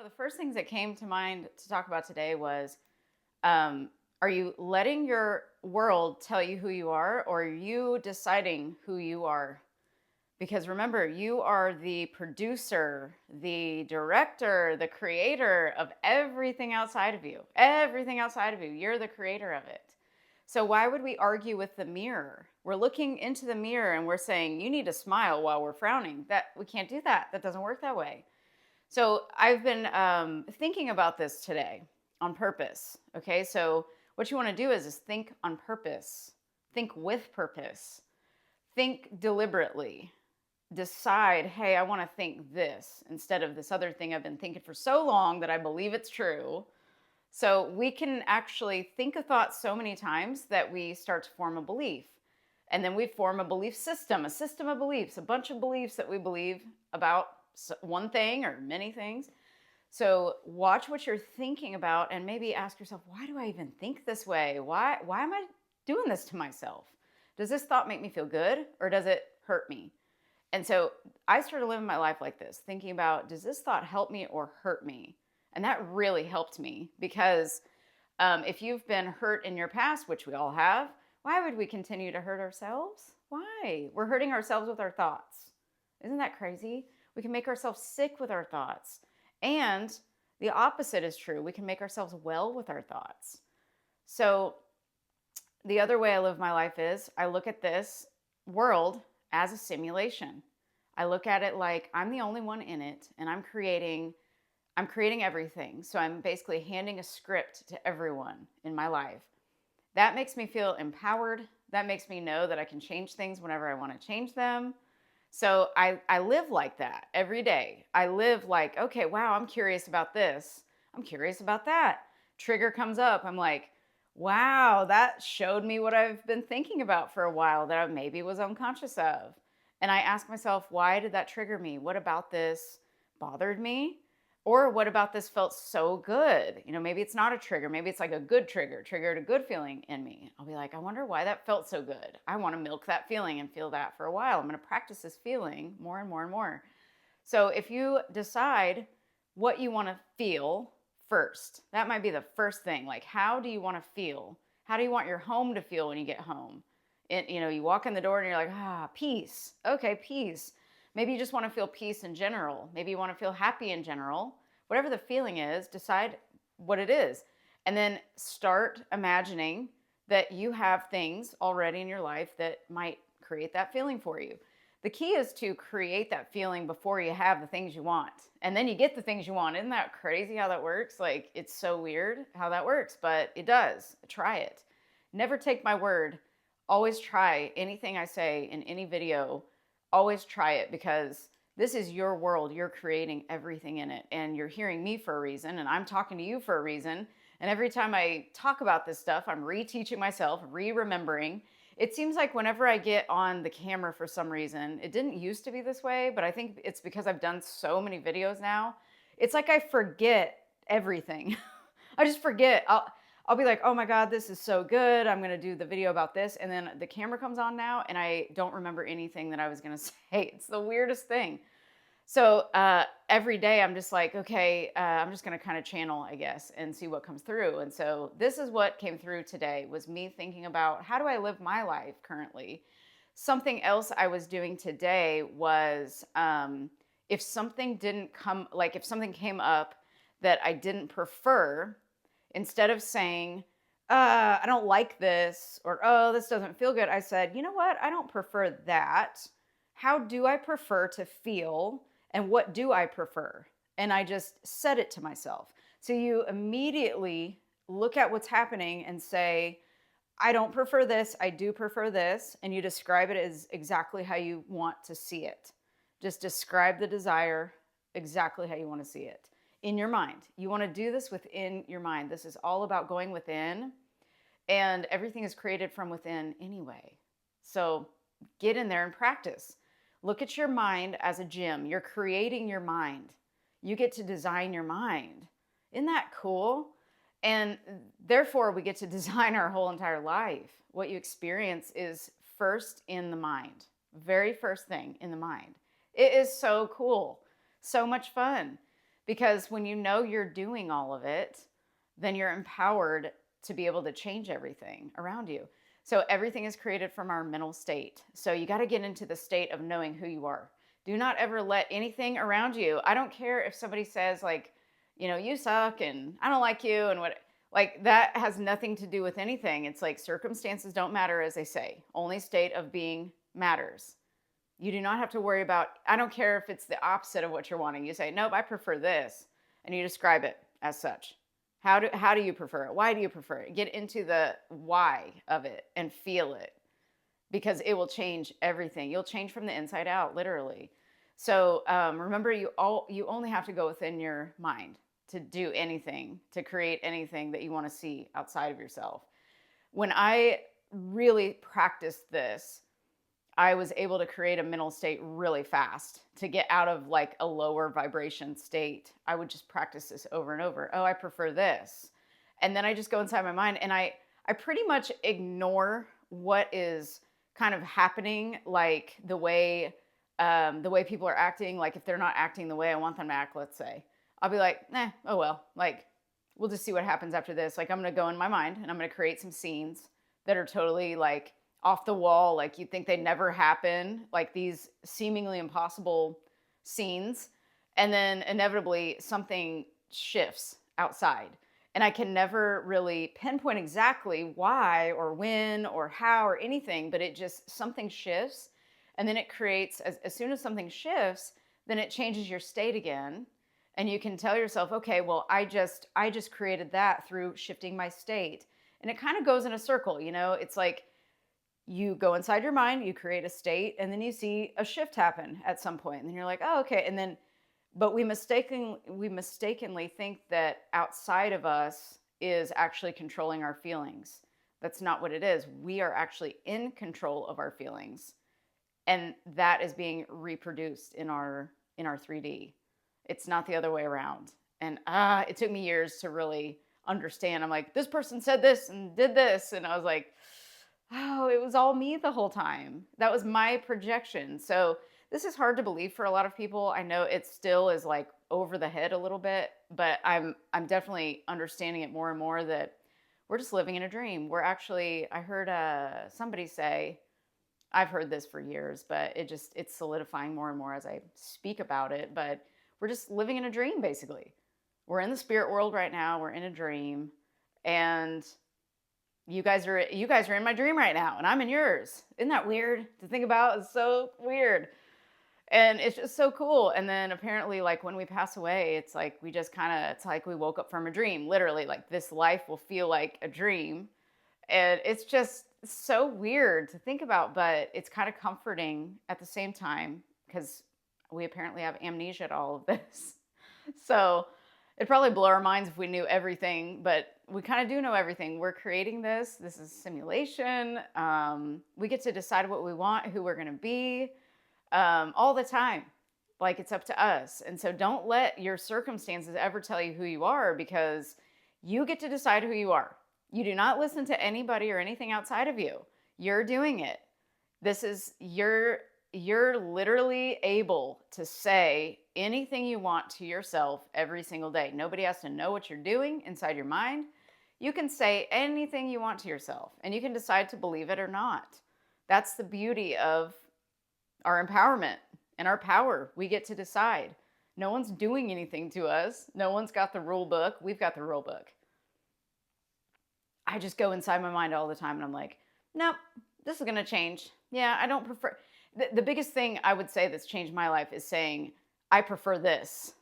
the first things that came to mind to talk about today was um, are you letting your world tell you who you are, or are you deciding who you are? Because remember, you are the producer, the director, the creator of everything outside of you. Everything outside of you, you're the creator of it. So why would we argue with the mirror? We're looking into the mirror and we're saying, you need to smile while we're frowning. That we can't do that. That doesn't work that way. So I've been thinking about this today on purpose. Okay, so what you want to do is think on purpose, think with purpose, think deliberately, decide, hey, I want to think this instead of this other thing I've been thinking for so long that I believe it's true. So we can actually think a thought so many times that we start to form a belief. And then we form a belief system, a system of beliefs, a bunch of beliefs that we believe about one thing or many things. So watch what you're thinking about and maybe ask yourself, why do I even think this way? Why am I doing this to myself? Does this thought make me feel good or does it hurt me? And so I started living my life like this, thinking about, does this thought help me or hurt me? And that really helped me because if you've been hurt in your past, which we all have, why would we continue to hurt ourselves? Why? We're hurting ourselves with our thoughts. Isn't that crazy? We can make ourselves sick with our thoughts. And the opposite is true. We can make ourselves well with our thoughts. So the other way I live my life is I look at this world as a simulation. I look at it like I'm the only one in it and I'm creating everything. So I'm basically handing a script to everyone in my life. That makes me feel empowered. That makes me know that I can change things whenever I want to change them. So I live like that every day. I live like, okay, wow, I'm curious about this. I'm curious about that. Trigger comes up. I'm like, wow, that showed me what I've been thinking about for a while that I maybe was unconscious of. And I ask myself, why did that trigger me? What about this bothered me? Or what about this felt so good? You know, maybe it's not a trigger. Maybe it's like a good trigger, triggered a good feeling in me. I'll be like, I wonder why that felt so good. I want to milk that feeling and feel that for a while. I'm going to practice this feeling more and more and more. So if you decide what you want to feel first, that might be the first thing. Like, how do you want to feel? How do you want your home to feel when you get home? You walk in the door and you're like, peace. Okay, peace. Maybe you just want to feel peace in general. Maybe you want to feel happy in general. Whatever the feeling is, decide what it is. And then start imagining that you have things already in your life that might create that feeling for you. The key is to create that feeling before you have the things you want. And then you get the things you want. Isn't that crazy how that works? Like, it's so weird how that works, but it does. Try it. Never take my word. Always try anything I say in any video. Always try it because this is your world. You're creating everything in it. And you're hearing me for a reason. And I'm talking to you for a reason. And every time I talk about this stuff, I'm reteaching myself, re-remembering. It seems like whenever I get on the camera for some reason, it didn't used to be this way, but I think it's because I've done so many videos now. It's like I forget everything. I just forget. I'll be like, oh my God, this is so good. I'm going to do the video about this. And then the camera comes on now and I don't remember anything that I was going to say. It's the weirdest thing. So every day I'm just like, okay, I'm just going to kind of channel, I guess, and see what comes through. And so this is what came through today was me thinking about how do I live my life currently? Something else I was doing today was if something if something came up that I didn't prefer, instead of saying, I don't like this, or, oh, this doesn't feel good, I said, you know what? I don't prefer that. How do I prefer to feel? And what do I prefer? And I just said it to myself. So you immediately look at what's happening and say, I don't prefer this. I do prefer this. And you describe it as exactly how you want to see it. Just describe the desire exactly how you want to see it. In your mind. You want to do this within your mind. This is all about going within, and everything is created from within anyway. So get in there and practice. Look at your mind as a gym. You're creating your mind. You get to design your mind. Isn't that cool? And therefore, we get to design our whole entire life. What you experience is first in the mind. Very first thing in the mind. It is so cool. So much fun. Because when you know you're doing all of it, then you're empowered to be able to change everything around you. So everything is created from our mental state. So you got to get into the state of knowing who you are. Do not ever let anything around you. I don't care if somebody says like, you suck and I don't like you and what, like that has nothing to do with anything. It's like circumstances don't matter, as they say. Only state of being matters. You do not have to worry about, I don't care if it's the opposite of what you're wanting. You say, nope, I prefer this. And you describe it as such. How do you prefer it? Why do you prefer it? Get into the why of it and feel it, because it will change everything. You'll change from the inside out, literally. So remember, you only have to go within your mind to do anything, to create anything that you want to see outside of yourself. When I really practiced this, I was able to create a mental state really fast to get out of like a lower vibration state. I would just practice this over and over. Oh, I prefer this. And then I just go inside my mind and I pretty much ignore what is kind of happening, like the way people are acting. Like if they're not acting the way I want them to act, let's say, I'll be like, oh well, like we'll just see what happens after this. Like I'm going to go in my mind and I'm going to create some scenes that are totally like off the wall, like you'd think they'd never happen, like these seemingly impossible scenes. And then inevitably something shifts outside. And I can never really pinpoint exactly why or when or how or anything, but something shifts. And then it creates, as soon as something shifts, then it changes your state again. And you can tell yourself, okay, well, I just created that through shifting my state. And it kind of goes in a circle, it's like, you go inside your mind, you create a state, and then you see a shift happen at some point. And then you're like, oh, okay. And then, but we mistakenly think that outside of us is actually controlling our feelings. That's not what it is. We are actually in control of our feelings. And that is being reproduced in our 3D. It's not the other way around. And it took me years to really understand. I'm like, this person said this and did this. And I was like, oh, it was all me the whole time. That was my projection. So this is hard to believe for a lot of people. I know it still is like over the head a little bit, but I'm definitely understanding it more and more that we're just living in a dream. I heard somebody say, I've heard this for years, but it's solidifying more and more as I speak about it, but we're just living in a dream, basically. We're in the spirit world right now. We're in a dream, and you guys are in my dream right now, and I'm in yours. Isn't that weird to think about? It's so weird. And it's just so cool. And then apparently, like when we pass away, it's like it's like we woke up from a dream. Literally, like this life will feel like a dream. And it's just so weird to think about, but it's kind of comforting at the same time because we apparently have amnesia to all of this. So it'd probably blow our minds if we knew everything, but we kind of do know everything. We're creating this. This is simulation. We get to decide what we want, who we're going to be, all the time. Like it's up to us. And so don't let your circumstances ever tell you who you are, because you get to decide who you are. You do not listen to anybody or anything outside of you. You're doing it. You're literally able to say anything you want to yourself every single day. Nobody has to know what you're doing inside your mind. You can say anything you want to yourself, and you can decide to believe it or not. That's the beauty of our empowerment and our power. We get to decide. No one's doing anything to us. No one's got the rule book. We've got the rule book. I just go inside my mind all the time, and I'm like, nope, this is going to change. Yeah, I don't prefer. The biggest thing I would say that's changed my life is saying, I prefer this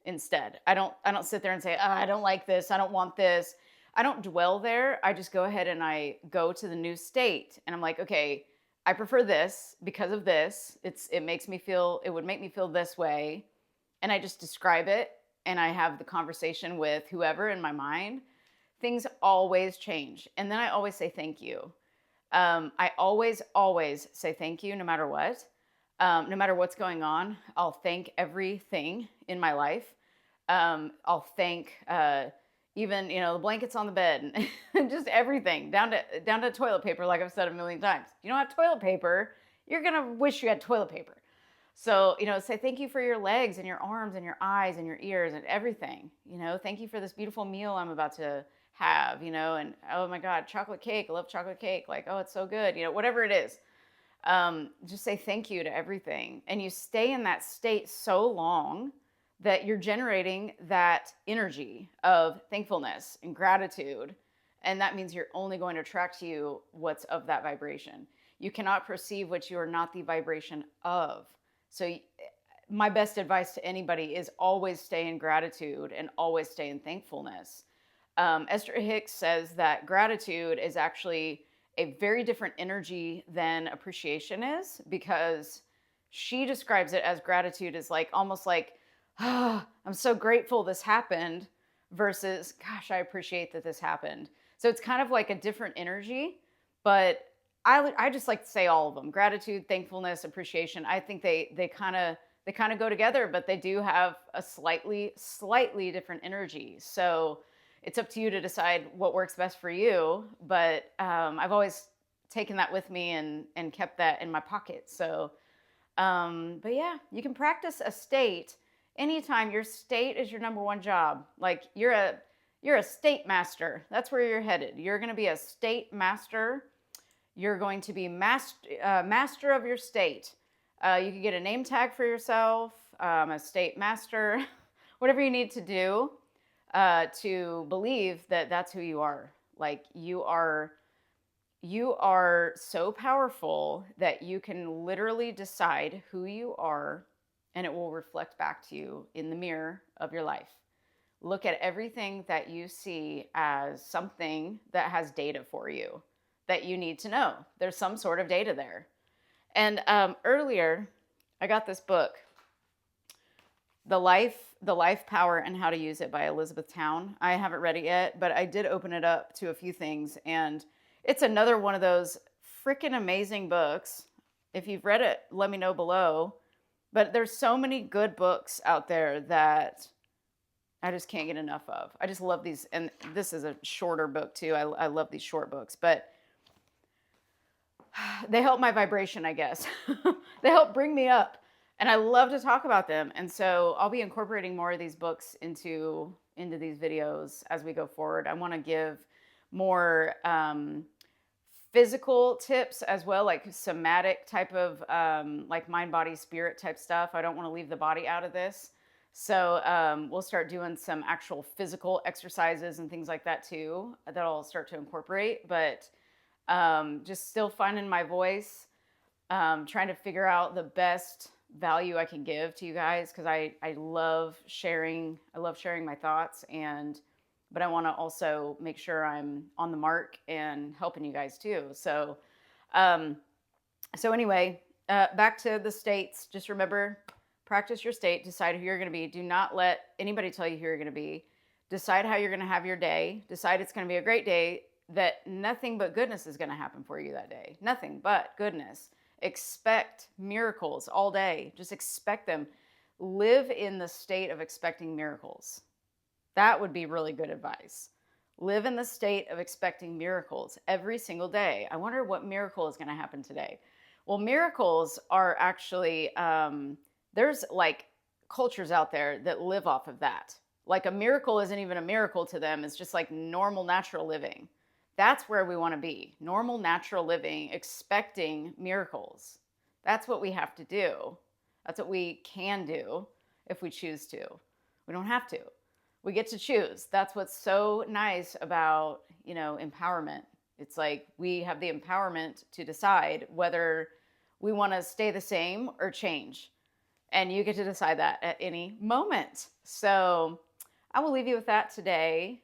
instead. I don't sit there and say, I don't like this. I don't want this. I don't dwell there. I just go ahead and I go to the new state. And I'm like, okay, I prefer this because of this. It would make me feel this way. And I just describe it. And I have the conversation with whoever in my mind. Things always change. And then I always say thank you. I always say thank you no matter what. No matter what's going on, I'll thank everything in my life. I'll thank even, the blankets on the bed and just everything down to toilet paper. Like I've said a million times, you don't have toilet paper, you're going to wish you had toilet paper. So, say thank you for your legs and your arms and your eyes and your ears and everything. Thank you for this beautiful meal I'm about to have, and oh my God, chocolate cake. I love chocolate cake. Like, oh, it's so good. Whatever it is. Just say thank you to everything. And you stay in that state so long that you're generating that energy of thankfulness and gratitude. And that means you're only going to attract to you what's of that vibration. You cannot perceive what you are not the vibration of. So my best advice to anybody is always stay in gratitude and always stay in thankfulness. Esther Hicks says that gratitude is actually a very different energy than appreciation is, because she describes it as gratitude is like almost like, oh, I'm so grateful this happened, versus, gosh, I appreciate that this happened. So it's kind of like a different energy, but I just like to say all of them: gratitude, thankfulness, appreciation. I think they kind of go together, but they do have a slightly different energy. So it's up to you to decide what works best for you. But I've always taken that with me and kept that in my pocket. So, but yeah, you can practice a state anytime. Your state is your number one job. Like you're a state master. That's where you're headed. You're going to be a state master. You're going to be master of your state. You can get a name tag for yourself, a state master, whatever you need to do to believe that that's who you are. Like you are so powerful that you can literally decide who you are, and it will reflect back to you in the mirror of your life. Look at everything that you see as something that has data for you that you need to know. There's some sort of data there. And earlier, I got this book, The Life Power and How to Use It by Elizabeth Town. I haven't read it yet, but I did open it up to a few things. And it's another one of those freaking amazing books. If you've read it, let me know below. But there's so many good books out there that I just can't get enough of. I just love these. And this is a shorter book too. I love these short books, but they help my vibration, I guess. They help bring me up, and I love to talk about them. And so I'll be incorporating more of these books into these videos as we go forward. I want to give more physical tips as well, like somatic type of like mind, body, spirit type stuff. I don't want to leave the body out of this. So we'll start doing some actual physical exercises and things like that too, that I'll start to incorporate. But just still finding my voice, trying to figure out the best value I can give to you guys, because I love sharing. I love sharing my thoughts, but I want to also make sure I'm on the mark and helping you guys too. So, anyway, back to the states. Just remember, practice your state. Decide who you're going to be. Do not let anybody tell you who you're going to be. Decide how you're going to have your day. Decide it's going to be a great day, that nothing but goodness is going to happen for you that day. Nothing but goodness. Expect miracles all day. Just expect them. Live in the state of expecting miracles. That would be really good advice. Live in the state of expecting miracles every single day. I wonder what miracle is going to happen today. Well, miracles are actually, there's like cultures out there that live off of that. Like a miracle isn't even a miracle to them. It's just like normal, natural living. That's where we want to be. Normal, natural living, expecting miracles. That's what we have to do. That's what we can do if we choose to. We don't have to. We get to choose. That's what's so nice about, empowerment. It's like we have the empowerment to decide whether we want to stay the same or change. And you get to decide that at any moment. So I will leave you with that today.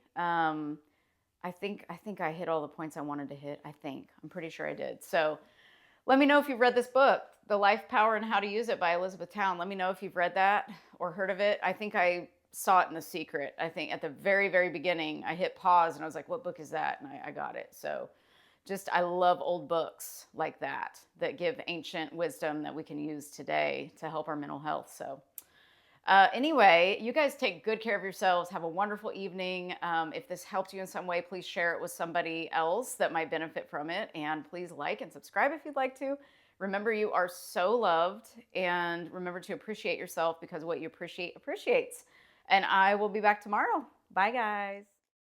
I think I hit all the points I wanted to hit. I'm pretty sure I did. So let me know if you've read this book, The Life Power and How to Use It by Elizabeth Town. Let me know if you've read that or heard of it. I think I saw it in The Secret. I think at the very, very beginning, I hit pause and I was like, what book is that? And I got it. So I love old books like that give ancient wisdom that we can use today to help our mental health. So anyway, you guys take good care of yourselves. Have a wonderful evening. If this helped you in some way, please share it with somebody else that might benefit from it. And please like and subscribe if you'd like to. Remember, you are so loved, and remember to appreciate yourself, because what you appreciate appreciates. And I will be back tomorrow. Bye, guys.